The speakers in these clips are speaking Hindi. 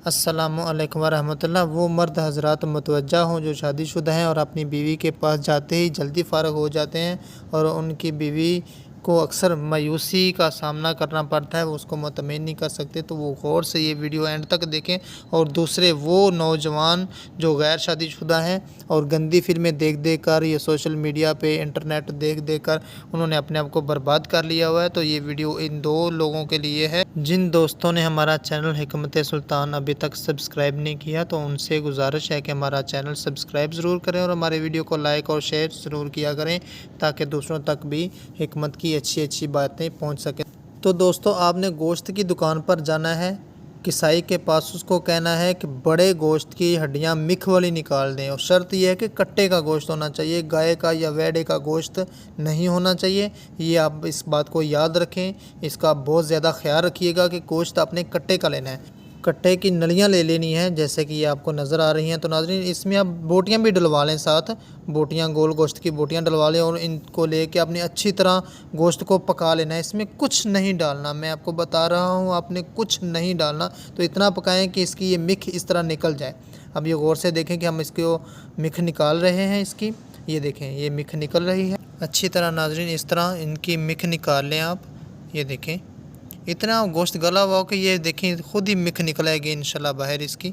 अस्सलामुअलैकुम वरहमतुल्लाह। वो मर्द हज़रात मुतवज्जा हों जो शादीशुदा हैं और अपनी बीवी के पास जाते ही जल्दी फ़ारग हो जाते हैं और उनकी बीवी को अक्सर मायूसी का सामना करना पड़ता है, वो उसको मुतमिन नहीं कर सकते, तो वो गौर से ये वीडियो एंड तक देखें। और दूसरे वो नौजवान जो गैर शादीशुदा हैं और गंदी फ़िल्में देख देख कर, ये सोशल मीडिया पे इंटरनेट देख देख कर उन्होंने अपने आप को बर्बाद कर लिया हुआ है, तो ये वीडियो इन दो लोगों के लिए है। जिन दोस्तों ने हमारा चैनल हिकमत सुल्तान अभी तक सब्सक्राइब नहीं किया तो उनसे गुजारिश है कि हमारा चैनल सब्सक्राइब ज़रूर करें और हमारे वीडियो को लाइक और शेयर ज़रूर किया करें, ताकि दूसरों तक भी हिकमत की अच्छी अच्छी बातें पहुंच सकें। तो दोस्तों, आपने गोश्त की दुकान पर जाना है, किसाई के पास उसको कहना है कि बड़े गोश्त की हड्डियां मिख वाली निकाल दें, और शर्त यह है कि कट्टे का गोश्त होना चाहिए, गाय का या वेड़े का गोश्त नहीं होना चाहिए। ये आप इस बात को याद रखें, इसका बहुत ज़्यादा ख्याल रखिएगा कि गोश्त आपने कट्टे का लेना है। कट्टे की नलियां ले लेनी है, जैसे कि ये आपको नज़र आ रही हैं। तो नाज़रीन, इसमें आप बोटियां भी डलवा लें, साथ बोटियां, गोल गोश्त की बोटियां डलवा लें और इनको लेके आपने अच्छी तरह गोश्त को पका लेना है। इसमें कुछ नहीं डालना, मैं आपको बता रहा हूँ, आपने कुछ नहीं डालना। तो इतना पकाएं कि इसकी ये मिख इस तरह निकल जाए। अब ये गौर से देखें कि हम इसको मिख निकाल रहे हैं इसकी, ये देखें ये मिख निकल रही है अच्छी तरह। नाज़रीन, इस तरह इनकी मिख निकाल लें आप, ये देखें इतना गोश्त गला हुआ कि ये देखें खुद ही मिख निकलेगी इंशाल्लाह बाहर इसकी।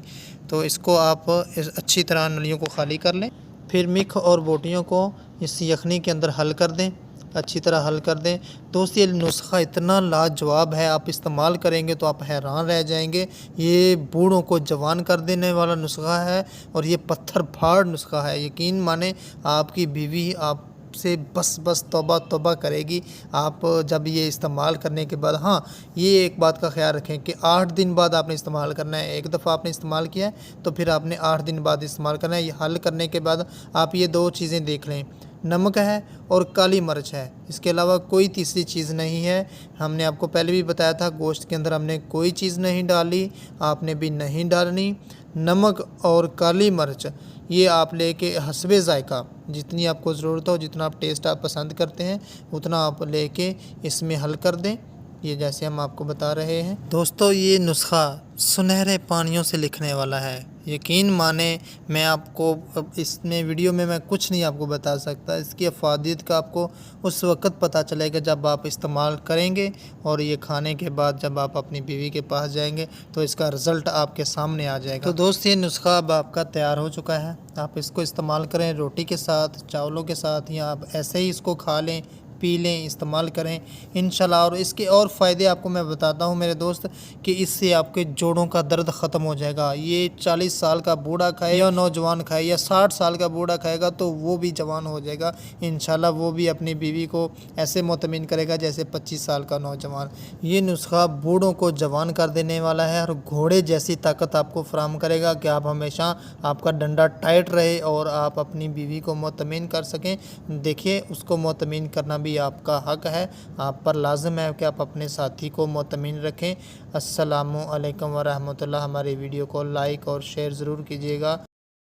तो इसको आप अच्छी तरह नलियों को खाली कर लें, फिर मिख और बोटियों को इस यखनी के अंदर हल कर दें, अच्छी तरह हल कर दें। दोस्त, ये नुस्खा इतना लाजवाब है, आप इस्तेमाल करेंगे तो आप हैरान रह जाएंगे। ये बूढ़ों को जवान कर देने वाला नुस्खा है और ये पत्थर फाड़ नुस्खा है। यकीन माने, आपकी बीवी आप से बस बस तौबा तौबा करेगी आप जब ये इस्तेमाल करने के बाद। हाँ, ये एक बात का ख्याल रखें कि 8 दिन बाद आपने इस्तेमाल करना है। एक दफ़ा आपने इस्तेमाल किया है तो फिर आपने 8 दिन बाद इस्तेमाल करना है। ये हल करने के बाद आप ये 2 चीज़ें देख लें, नमक है और काली मिर्च है, इसके अलावा कोई तीसरी चीज़ नहीं है। हमने आपको पहले भी बताया था, गोश्त के अंदर हमने कोई चीज़ नहीं डाली, आपने भी नहीं डालनी। नमक और काली मिर्च ये आप लेके हस्बे ज़ायक़ा, जितनी आपको ज़रूरत हो, जितना आप टेस्ट आप पसंद करते हैं उतना आप लेके इसमें हल कर दें, ये जैसे हम आपको बता रहे हैं। दोस्तों, ये नुस्खा सुनहरे पानियों से लिखने वाला है। यकीन माने, मैं आपको अब इसमें वीडियो में मैं कुछ नहीं आपको बता सकता। इसकी अफादियत का आपको उस वक़्त पता चलेगा जब आप इस्तेमाल करेंगे, और ये खाने के बाद जब आप अपनी बीवी के पास जाएंगे तो इसका रिज़ल्ट आपके सामने आ जाएगा। तो दोस्त, ये नुस्खा अब आपका तैयार हो चुका है। आप इसको इस्तेमाल करें रोटी के साथ, चावलों के साथ, या आप ऐसे ही इसको खा लें, पी लें, इस्तेमाल करें इंशाल्लाह। और इसके और फ़ायदे आपको मैं बताता हूँ मेरे दोस्त, कि इससे आपके जोड़ों का दर्द ख़त्म हो जाएगा। ये 40 साल का बूढ़ा खाए या नौजवान खाए या 60 साल का बूढ़ा खाएगा तो वो भी जवान हो जाएगा इंशाल्लाह। वो भी अपनी बीवी को ऐसे मुतमिन करेगा जैसे 25 साल का नौजवान। ये नुस्खा बूढ़ों को जवान कर देने वाला है और घोड़े जैसी ताकत आपको फराहम करेगा कि आप हमेशा, आपका डंडा टाइट रहे और आप अपनी बीवी को मुतमिन कर सकें। देखिए, उसको मुतमिन करना भी आपका हक है, आप पर लाजिम है कि आप अपने साथी को मुतमिन रखें। अस्सलामु अलैकुम वरहमतुल्लाह। हमारे वीडियो को लाइक और शेयर ज़रूर कीजिएगा।